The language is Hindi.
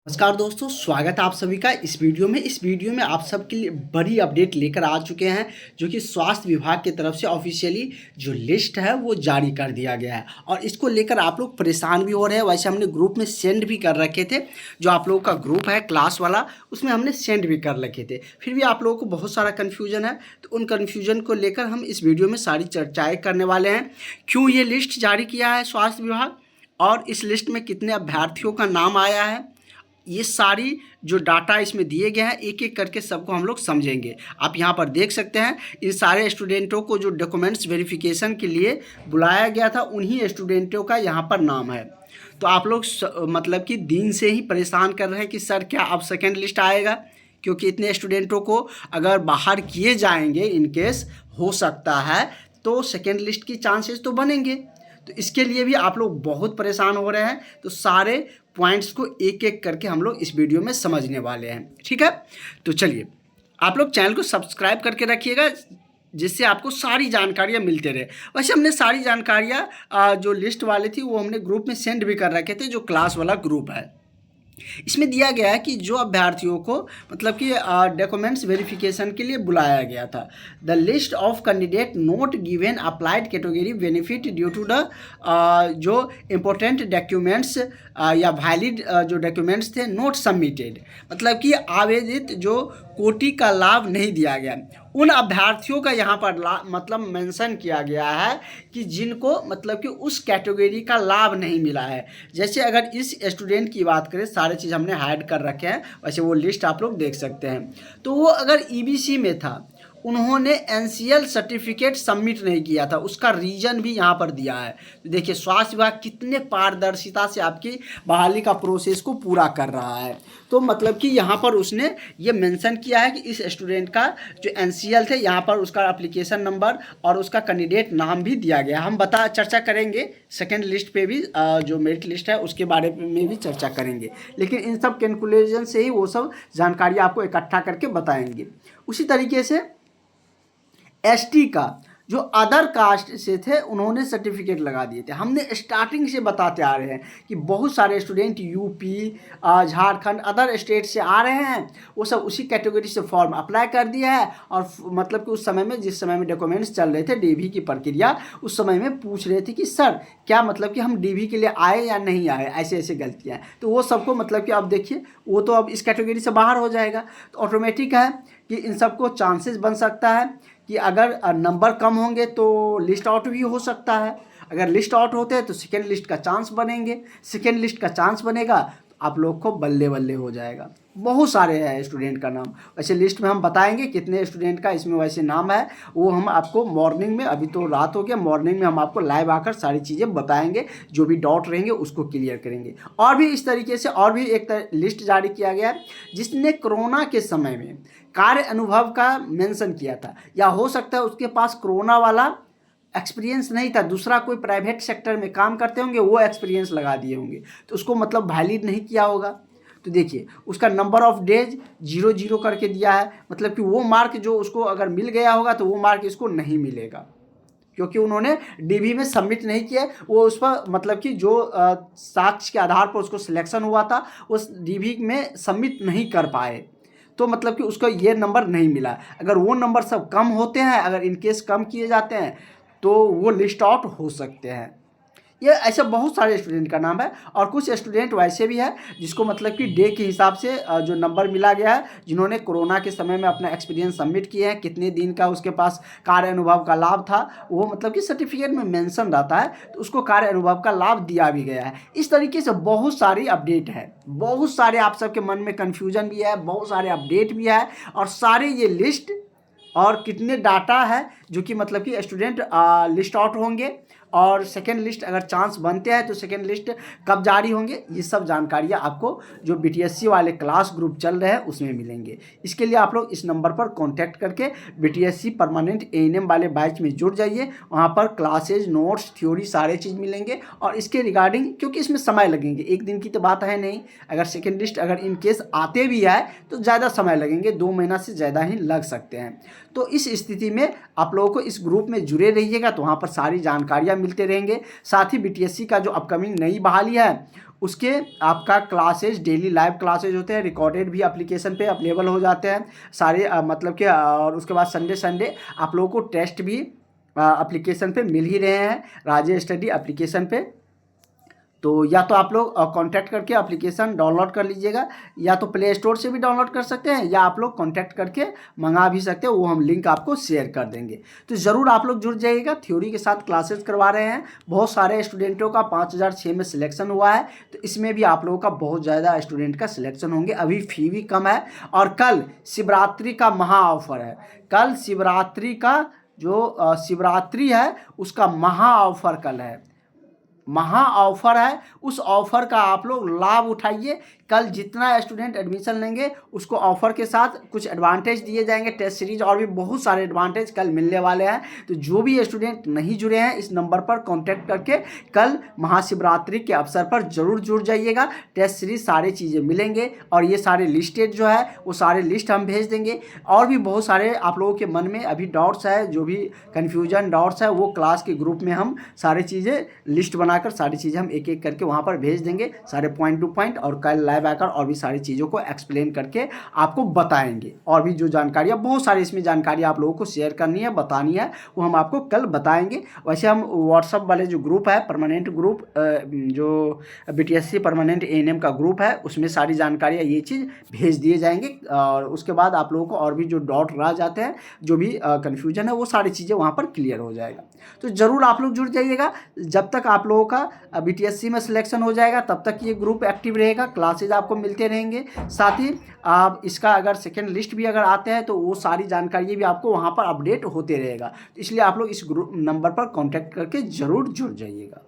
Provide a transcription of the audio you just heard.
नमस्कार दोस्तों, स्वागत है आप सभी का इस वीडियो में आप सबके लिए बड़ी अपडेट लेकर आ चुके हैं, जो कि स्वास्थ्य विभाग की तरफ से ऑफिशियली जो लिस्ट है वो जारी कर दिया गया है। और इसको लेकर आप लोग परेशान भी हो रहे हैं। वैसे हमने ग्रुप में सेंड भी कर रखे थे, जो आप लोगों का ग्रुप है क्लास वाला, उसमें हमने सेंड भी कर रखे थे। फिर भी आप लोगों को बहुत सारा कन्फ्यूजन है, तो उन कन्फ्यूजन को लेकर हम इस वीडियो में सारी चर्चाएँ करने वाले हैं। क्यों ये लिस्ट जारी किया है स्वास्थ्य विभाग, और इस लिस्ट में कितने अभ्यर्थियों का नाम आया है, ये सारी जो डाटा इसमें दिए गए हैं एक एक करके सबको हम लोग समझेंगे। आप यहाँ पर देख सकते हैं, इन सारे स्टूडेंटों को जो डॉक्यूमेंट्स वेरिफिकेशन के लिए बुलाया गया था, उन्हीं स्टूडेंटों का यहाँ पर नाम है। तो आप लोग मतलब कि दिन से ही परेशान कर रहे हैं कि सर क्या अब सेकेंड लिस्ट आएगा, क्योंकि इतने स्टूडेंटों को अगर बाहर किए जाएंगे इनकेस हो सकता है तो सेकेंड लिस्ट की चांसेस तो बनेंगे। तो इसके लिए भी आप लोग बहुत परेशान हो रहे हैं। तो सारे पॉइंट्स को एक एक करके हम लोग इस वीडियो में समझने वाले हैं, ठीक है। तो चलिए, आप लोग चैनल को सब्सक्राइब करके रखिएगा, जिससे आपको सारी जानकारियाँ मिलते रहे। वैसे हमने सारी जानकारियाँ जो लिस्ट वाली थी वो हमने ग्रुप में सेंड भी कर रखे थे, जो क्लास वाला ग्रुप है। इसमें दिया गया है कि जो अभ्यर्थियों को मतलब कि डॉक्यूमेंट्स वेरिफिकेशन के लिए बुलाया गया था, the list of candidate not given applied category benefit due to the जो इम्पोर्टेंट डॉक्यूमेंट्स या वैलिड जो डॉक्यूमेंट्स थे नोट सबमिटेड, मतलब कि आवेदित जो कोटि का लाभ नहीं दिया गया, उन अभ्यर्थियों का यहाँ पर मतलब मेंशन किया गया है कि जिनको मतलब कि उस कैटेगरी का लाभ नहीं मिला है। जैसे अगर इस स्टूडेंट की बात करें, सारे चीज़ हमने हाइड कर रखे हैं, वैसे वो लिस्ट आप लोग देख सकते हैं। तो वो अगर ईबीसी में था, उन्होंने एनसीएल सर्टिफिकेट सबमिट नहीं किया था, उसका रीज़न भी यहाँ पर दिया है। तो देखिए स्वास्थ्य विभाग कितने पारदर्शिता से आपकी बहाली का प्रोसेस को पूरा कर रहा है। तो मतलब कि यहाँ पर उसने ये मेंशन किया है कि इस स्टूडेंट का जो एनसीएल थे, यहाँ पर उसका एप्लीकेशन नंबर और उसका कैंडिडेट नाम भी दिया गया। हम चर्चा करेंगे सेकेंड लिस्ट पे भी, जो मेरिट लिस्ट है उसके बारे में भी चर्चा करेंगे, लेकिन इन सब कैलकुलेशन से ही वो सब जानकारी आपको इकट्ठा करके बताएंगे। उसी तरीके से एसटी का जो अदर कास्ट से थे, उन्होंने सर्टिफिकेट लगा दिए थे। हमने स्टार्टिंग से बताते आ रहे हैं कि बहुत सारे student UP, Jharkhand, other state से आ रहे हैं, वो सब उसी कैटेगरी से फॉर्म अप्लाई कर दिया है। और मतलब कि उस समय में, जिस समय में डॉक्यूमेंट्स चल रहे थे डीवी की प्रक्रिया, उस समय में पूछ रहे थे कि सर क्या मतलब कि हम डीवी के लिए आए या नहीं आए, ऐसे ऐसे गलतियाँ। तो वो सबको मतलब कि अब देखिए, वो तो अब इस कैटेगरी से बाहर हो जाएगा। तो ऑटोमेटिक है कि इन सबको चांसेस बन सकता है कि अगर नंबर कम होंगे तो लिस्ट आउट भी हो सकता है। अगर लिस्ट आउट होते हैं तो सेकेंड लिस्ट का चांस बनेंगे, सेकेंड लिस्ट का चांस बनेगा तो आप लोग को बल्ले बल्ले हो जाएगा। बहुत सारे हैं स्टूडेंट का नाम, वैसे लिस्ट में हम बताएंगे कितने स्टूडेंट का इसमें वैसे नाम है, वो हम आपको मॉर्निंग में, अभी तो रात हो गया, मॉर्निंग में हम आपको लाइव आकर सारी चीज़ें बताएंगे, जो भी डाउट रहेंगे उसको क्लियर करेंगे। और भी इस तरीके से और भी एक लिस्ट जारी किया गया है, जिसने कोरोना के समय में कार्य अनुभव का मेंशन किया था, या हो सकता है उसके पास कोरोना वाला एक्सपीरियंस नहीं था, दूसरा कोई प्राइवेट सेक्टर में काम करते होंगे, वो एक्सपीरियंस लगा दिए होंगे, तो उसको मतलब वैलिड नहीं किया होगा। तो देखिए उसका नंबर ऑफ डेज 0 करके दिया है, मतलब कि वो मार्क जो उसको अगर मिल गया होगा तो वो मार्क इसको नहीं मिलेगा, क्योंकि उन्होंने डीवी में सबमिट नहीं किया। वो उस पर मतलब कि जो साक्ष्य के आधार पर उसको सिलेक्शन हुआ था, उस डीवी में सबमिट नहीं कर पाए, तो मतलब कि उसको ये नंबर नहीं मिला। अगर वो नंबर सब कम होते हैं, अगर इनकेस कम किए जाते हैं, तो वो लिस्ट आउट हो सकते हैं। ये ऐसे बहुत सारे स्टूडेंट का नाम है। और कुछ स्टूडेंट वैसे भी है जिसको मतलब कि डे के हिसाब से जो नंबर मिला गया है, जिन्होंने कोरोना के समय में अपना एक्सपीरियंस सबमिट किए हैं, कितने दिन का उसके पास कार्य अनुभव का लाभ था, वो मतलब कि सर्टिफिकेट में मेंशन रहता है, तो उसको कार्य अनुभव का लाभ दिया भी गया है। इस तरीके से बहुत सारी अपडेट है, बहुत सारे आप सबके मन में कन्फ्यूजन भी है, बहुत सारे अपडेट भी है, और सारे ये लिस्ट और कितने डाटा है जो कि मतलब कि स्टूडेंट लिस्ट आउट होंगे, और सेकेंड लिस्ट अगर चांस बनते हैं तो सेकेंड लिस्ट कब जारी होंगे, ये सब जानकारियाँ आपको जो बीटीएससी वाले क्लास ग्रुप चल रहे हैं उसमें मिलेंगे। इसके लिए आप लोग इस नंबर पर कांटेक्ट करके बीटीएससी परमानेंट एएनएम वाले बैच में जुड़ जाइए। वहाँ पर क्लासेज, नोट्स, थ्योरी सारे चीज़ मिलेंगे। और इसके रिगार्डिंग, क्योंकि इसमें समय लगेंगे, एक दिन की तो बात है नहीं, अगर सेकेंड लिस्ट अगर इन केस आते भी है तो ज़्यादा समय लगेंगे, 2 महीना से ज़्यादा ही लग सकते हैं। तो इस स्थिति में आप लोगों को इस ग्रुप में जुड़े रहिएगा, तो वहाँ पर सारी जानकारियाँ मिलते रहेंगे। साथ ही बीटीएससी का जो अपकमिंग नई बहाली है उसके आपका क्लासेज, डेली लाइव क्लासेज होते हैं, रिकॉर्डेड भी एप्लीकेशन पे अवेलेबल हो जाते हैं सारे, मतलब कि और उसके बाद संडे आप लोगों को टेस्ट भी एप्लीकेशन पे मिल ही रहे हैं, राजेश स्टडी एप्लीकेशन पे। तो या तो आप लोग कांटेक्ट करके एप्लीकेशन डाउनलोड कर लीजिएगा, या तो प्ले स्टोर से भी डाउनलोड कर सकते हैं, या आप लोग कांटेक्ट करके मंगा भी सकते हैं, वो हम लिंक आपको शेयर कर देंगे। तो ज़रूर आप लोग जुड़ जाइएगा। थ्योरी के साथ क्लासेस करवा रहे हैं, बहुत सारे स्टूडेंटों का 5006 में सिलेक्शन हुआ है, तो इसमें भी आप लोगों का बहुत ज़्यादा स्टूडेंट का सिलेक्शन होंगे। अभी फ़ी भी कम है, और कल शिवरात्रि का महा ऑफर है। कल शिवरात्रि का जो शिवरात्रि है उसका महा ऑफर कल है, महा ऑफर है। उस ऑफर का आप लोग लाभ उठाइए। कल जितना स्टूडेंट एडमिशन लेंगे उसको ऑफर के साथ कुछ एडवांटेज दिए जाएंगे, टेस्ट सीरीज और भी बहुत सारे एडवांटेज कल मिलने वाले हैं। तो जो भी स्टूडेंट नहीं जुड़े हैं इस नंबर पर कांटेक्ट करके कल महाशिवरात्रि के अवसर पर जरूर जुड़ जाइएगा। टेस्ट सीरीज सारी चीज़ें मिलेंगे, और ये सारे लिस्टेड जो है वो सारे लिस्ट हम भेज देंगे। और भी बहुत सारे आप लोगों के मन में अभी डाउट्स है, जो भी कन्फ्यूजन डाउट्स है वो क्लास के ग्रुप में हम सारी चीज़ें लिस्ट बनाकर सारी चीज़ें हम एक एक करके वहाँ पर भेज देंगे, सारे पॉइंट टू पॉइंट, और कल लाइव आकर और भी सारी चीज़ों को एक्सप्लेन करके आपको बताएंगे। और भी जो जानकारियाँ, बहुत सारी इसमें जानकारी आप लोगों को शेयर करनी है, बतानी है, वो हम आपको कल बताएंगे। वैसे हम व्हाट्सअप वाले जो ग्रुप है, परमानेंट ग्रुप, जो बीटीएससी परमानेंट एएनएम का ग्रुप है, उसमें सारी जानकारियाँ ये चीज़ भेज दिए जाएंगे। और उसके बाद आप लोगों को और भी जो डाउट रह जाते हैं, जो भी कन्फ्यूजन है, वो सारी चीज़ें वहाँ पर क्लियर हो जाएगा। तो ज़रूर आप लोग जुड़ जाइएगा। जब तक आप लोगों का बीटीएससी में सिलेक्शन हो जाएगा तब तक ये ग्रुप एक्टिव रहेगा, क्लासेज आपको मिलते रहेंगे। साथ ही आप इसका अगर सेकेंड लिस्ट भी अगर आते हैं तो वो सारी जानकारी भी आपको वहाँ पर अपडेट होते रहेगा। तो इसलिए आप लोग इस ग्रुप नंबर पर कॉन्टैक्ट करके ज़रूर जुड़ जाइएगा।